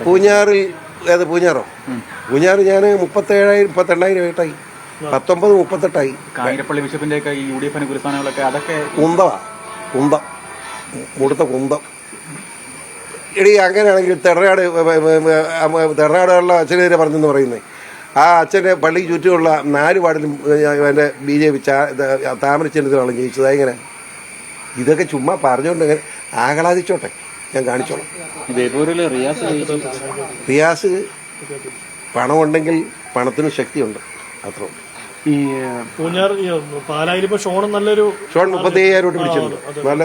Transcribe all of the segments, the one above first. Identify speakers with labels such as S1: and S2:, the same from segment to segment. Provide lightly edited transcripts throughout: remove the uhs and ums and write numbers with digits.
S1: പൂഞ്ഞാറിൽ ഏത് പൂഞ്ഞാറോ? പൂഞ്ഞാറ് ഞാൻ 37,000-38,000 ആയിട്ടായി. 19-38
S2: കാഞ്ഞിരപ്പള്ളി ബിഷപ്പിന്റെ UDF ഗുരുസ്ഥാനങ്ങളൊക്കെ അതൊക്കെ
S1: കുന്തം മുടുത്ത കുന്തം. ഇടി അങ്ങനെയാണെങ്കിൽ തെറനാടുള്ള അച്ഛനെതിരെ പറഞ്ഞെന്ന് പറയുന്നത് ആ അച്ഛൻ്റെ പള്ളിക്ക് ചുറ്റുമുള്ള 4 വാർഡിലും എൻ്റെ BJP താമരച്ചെന്നിട്ടാണ് ജയിച്ചത്. എങ്ങനെ ഇതൊക്കെ ചുമ്മാ പറഞ്ഞുകൊണ്ട് ആഹ്ലാദിച്ചോട്ടെ, ഞാൻ കാണിച്ചോളാം. റിയാസ് പണമുണ്ടെങ്കിൽ പണത്തിന് ശക്തിയുണ്ട്, അത്ര.
S3: ഈ ഷോൺ
S1: 35,000 പിടിച്ചിട്ടുണ്ട്. നല്ല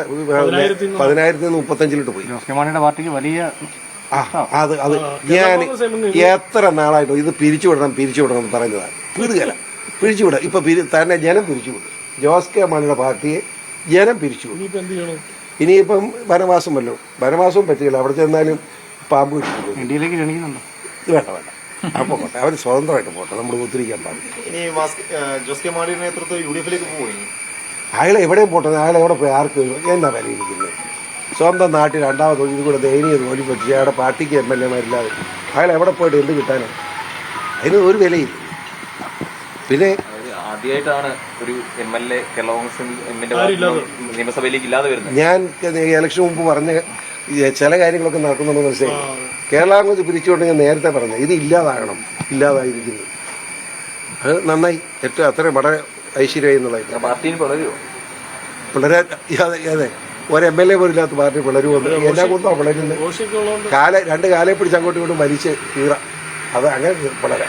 S1: 10,000 നിന്ന് 35,000 പോയി.
S2: പാർട്ടിക്ക് വലിയ
S1: അത് ഞാൻ എത്ര നാളായിട്ടോ ഇത് പിരിച്ചുവിടണം എന്ന് പറയുന്നതാണ്. പിരിച്ചുവിടാം. ഇപ്പൊ തന്നെ ജനം പിരിച്ചുവിടും. ജോസ് കെ മാണിയുടെ പാർട്ടിയെ ജനം പിരിച്ചുവിടും. ഇനിയിപ്പം വനവാസവും പറ്റില്ല. അവിടെ ചെന്നാലും പാമ്പ്
S2: ഇന്ത്യയിലേക്ക് ക്ഷണിക്കുന്നുണ്ടോ?
S1: വേണ്ട അപ്പൊ പോട്ടെ, അവർ സ്വതന്ത്രമായിട്ട് പോട്ടെ, നമ്മൾ ഒത്തിരിക്കാൻ പാടില്ല. അയാളെ എവിടെയും പോട്ടെ, അയാളെ എവിടെ പോയി ആർക്ക് എന്താ വിലയിരിക്കുന്നത്? സ്വന്തം നാട്ടിൽ രണ്ടാമത് ഇത് കൂടെ ദയനീയ ജോലി പറ്റി അയാളുടെ പാർട്ടിക്ക് MLA-മാരില്ലാതെ അയാൾ എവിടെ പോയിട്ട് എന്ത് കിട്ടാനാണ്? അതിന് ഒരു വിലയില്ല. പിന്നെ
S4: ആദ്യമായിട്ടാണ് ഒരു MLA കേരള കോൺഗ്രസ് നിയമസഭയിലേക്ക് ഇല്ലാതെ വരുന്നത്.
S1: ഞാൻ ഇലക്ഷൻ മുമ്പ് പറഞ്ഞ ചില കാര്യങ്ങളൊക്കെ നടക്കുന്നുണ്ടെന്ന് മനസ്സിലായി. കേരള കോൺഗ്രസ് പിരിച്ചുകൊണ്ട് ഞാൻ നേരത്തെ പറഞ്ഞു ഇത് ഇല്ലാതായിരിക്കുന്നു. അത് നന്നായി, ഏറ്റവും അത്രയും വളരെ ഐശ്വര്യമായി എന്നുള്ളത്.
S4: പാർട്ടിയിൽ
S1: വളരെ അതെ, ഒരു MLA പോലും ഇല്ലാത്ത പാർട്ടി പിളരുമെന്ന് എല്ലാ കൊണ്ടും പിളരുന്നത്. 2 കാലയെ പിടിച്ച് അങ്ങോട്ടും ഇങ്ങോട്ടും വലിച്ച് കീറാം. അത് അങ്ങനെ വളരെ